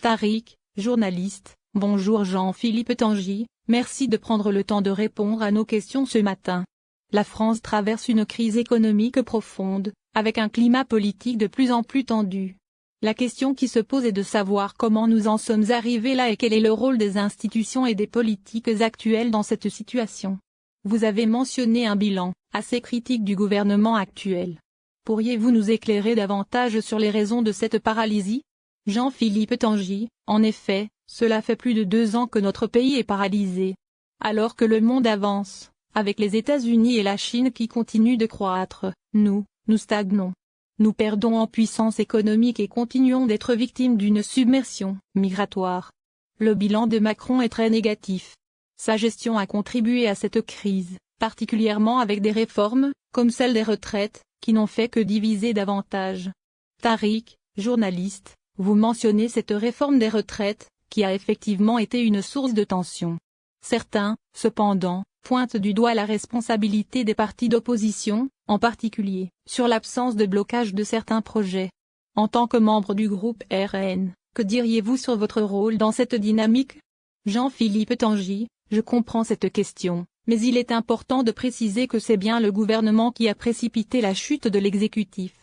Tariq, journaliste, bonjour Jean-Philippe Tanguy, merci de prendre le temps de répondre à nos questions ce matin. La France traverse une crise économique profonde, avec un climat politique de plus en plus tendu. La question qui se pose est de savoir comment nous en sommes arrivés là et quel est le rôle des institutions et des politiques actuelles dans cette situation. Vous avez mentionné un bilan assez critique du gouvernement actuel. Pourriez-vous nous éclairer davantage sur les raisons de cette paralysie? Jean-Philippe Tanguy, en effet, cela fait plus de 2 ans que notre pays est paralysé. Alors que le monde avance, avec les États-Unis et la Chine qui continuent de croître, nous stagnons. Nous perdons en puissance économique et continuons d'être victimes d'une submersion migratoire. Le bilan de Macron est très négatif. Sa gestion a contribué à cette crise, particulièrement avec des réformes, comme celle des retraites, qui n'ont fait que diviser davantage. Tariq, journaliste, vous mentionnez cette réforme des retraites, qui a effectivement été une source de tension. Certains, cependant, pointent du doigt la responsabilité des partis d'opposition, en particulier, sur l'absence de blocage de certains projets. En tant que membre du groupe RN, que diriez-vous sur votre rôle dans cette dynamique? Jean-Philippe Tanguy, je comprends cette question, mais il est important de préciser que c'est bien le gouvernement qui a précipité la chute de l'exécutif.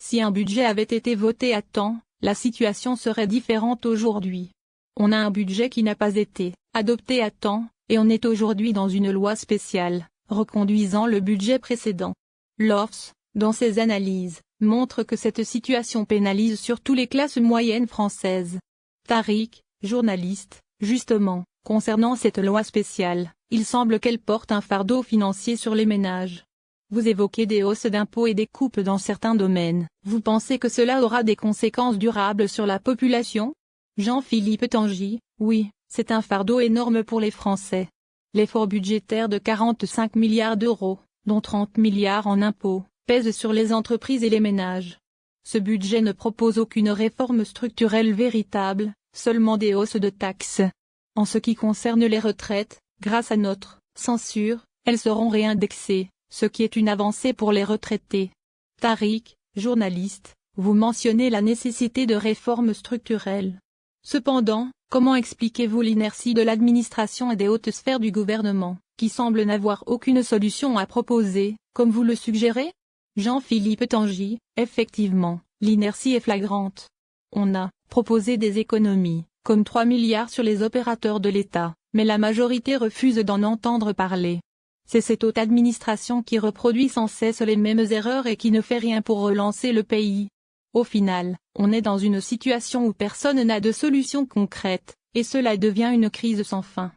Si un budget avait été voté à temps, la situation serait différente aujourd'hui. On a un budget qui n'a pas été adopté à temps, et on est aujourd'hui dans une loi spéciale, reconduisant le budget précédent. L'OFS, dans ses analyses, montre que cette situation pénalise surtout les classes moyennes françaises. Tariq, journaliste, justement, concernant cette loi spéciale, il semble qu'elle porte un fardeau financier sur les ménages. Vous évoquez des hausses d'impôts et des coupes dans certains domaines. Vous pensez que cela aura des conséquences durables sur la population? Jean-Philippe Tanguy, oui, c'est un fardeau énorme pour les Français. L'effort budgétaire de 45 milliards d'euros, dont 30 milliards en impôts, pèse sur les entreprises et les ménages. Ce budget ne propose aucune réforme structurelle véritable, seulement des hausses de taxes. En ce qui concerne les retraites, grâce à notre censure, elles seront réindexées, ce qui est une avancée pour les retraités. Tariq, journaliste, vous mentionnez la nécessité de réformes structurelles. Cependant, comment expliquez-vous l'inertie de l'administration et des hautes sphères du gouvernement, qui semblent n'avoir aucune solution à proposer, comme vous le suggérez? Jean-Philippe Tanguy, effectivement, l'inertie est flagrante. On a proposé des économies, comme 3 milliards sur les opérateurs de l'État, mais la majorité refuse d'en entendre parler. C'est cette haute administration qui reproduit sans cesse les mêmes erreurs et qui ne fait rien pour relancer le pays. Au final, on est dans une situation où personne n'a de solution concrète, et cela devient une crise sans fin.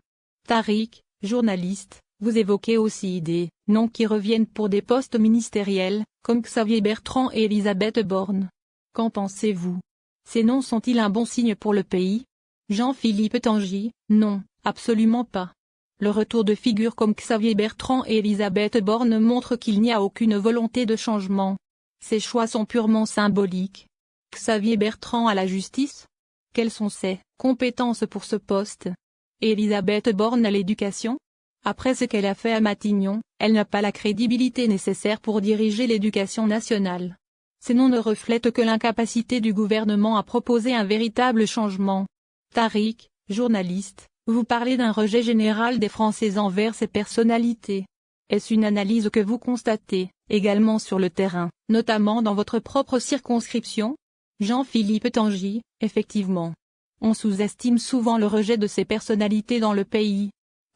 Tariq, journaliste, vous évoquez aussi des noms qui reviennent pour des postes ministériels, comme Xavier Bertrand et Elisabeth Borne. Qu'en pensez-vous? Ces noms sont-ils un bon signe pour le pays? Jean-Philippe Tanguy, non, absolument pas. Le retour de figures comme Xavier Bertrand et Elisabeth Borne montre qu'il n'y a aucune volonté de changement. Ces choix sont purement symboliques. Xavier Bertrand à la justice? Quelles sont ses compétences pour ce poste? Et Elisabeth Borne à l'éducation? Après ce qu'elle a fait à Matignon, elle n'a pas la crédibilité nécessaire pour diriger l'éducation nationale. Ces noms ne reflètent que l'incapacité du gouvernement à proposer un véritable changement. Tariq, journaliste, vous parlez d'un rejet général des Français envers ces personnalités. Est-ce une analyse que vous constatez, également sur le terrain, notamment dans votre propre circonscription? Jean-Philippe Tanguy, effectivement. On sous-estime souvent le rejet de ces personnalités dans le pays.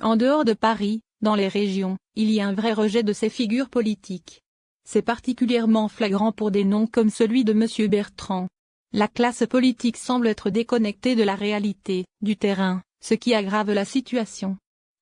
En dehors de Paris, dans les régions, il y a un vrai rejet de ces figures politiques. C'est particulièrement flagrant pour des noms comme celui de M. Bertrand. La classe politique semble être déconnectée de la réalité, du terrain, ce qui aggrave la situation.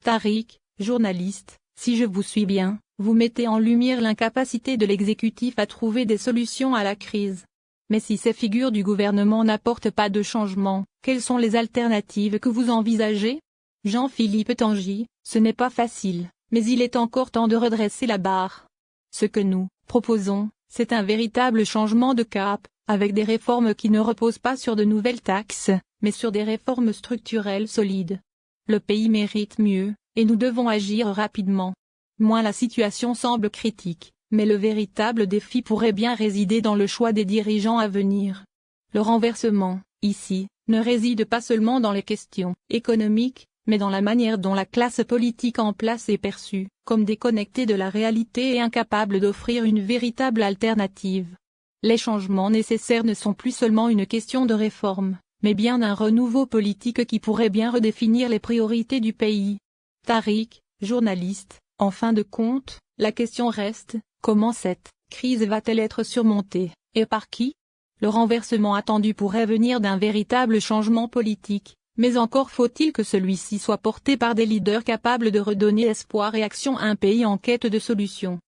Tariq, journaliste, si je vous suis bien, vous mettez en lumière l'incapacité de l'exécutif à trouver des solutions à la crise. Mais si ces figures du gouvernement n'apportent pas de changement, quelles sont les alternatives que vous envisagez? Jean-Philippe Tanguy, ce n'est pas facile, mais il est encore temps de redresser la barre. Ce que nous proposons, c'est un véritable changement de cap, avec des réformes qui ne reposent pas sur de nouvelles taxes, mais sur des réformes structurelles solides. Le pays mérite mieux, et nous devons agir rapidement. Moins la situation semble critique, mais le véritable défi pourrait bien résider dans le choix des dirigeants à venir. Le renversement, ici, ne réside pas seulement dans les questions économiques, mais dans la manière dont la classe politique en place est perçue, comme déconnectée de la réalité et incapable d'offrir une véritable alternative. Les changements nécessaires ne sont plus seulement une question de réforme, mais bien d'un renouveau politique qui pourrait bien redéfinir les priorités du pays. Tariq, journaliste, en fin de compte, la question reste, comment cette crise va-t-elle être surmontée, et par qui? Le renversement attendu pourrait venir d'un véritable changement politique, mais encore faut-il que celui-ci soit porté par des leaders capables de redonner espoir et action à un pays en quête de solutions.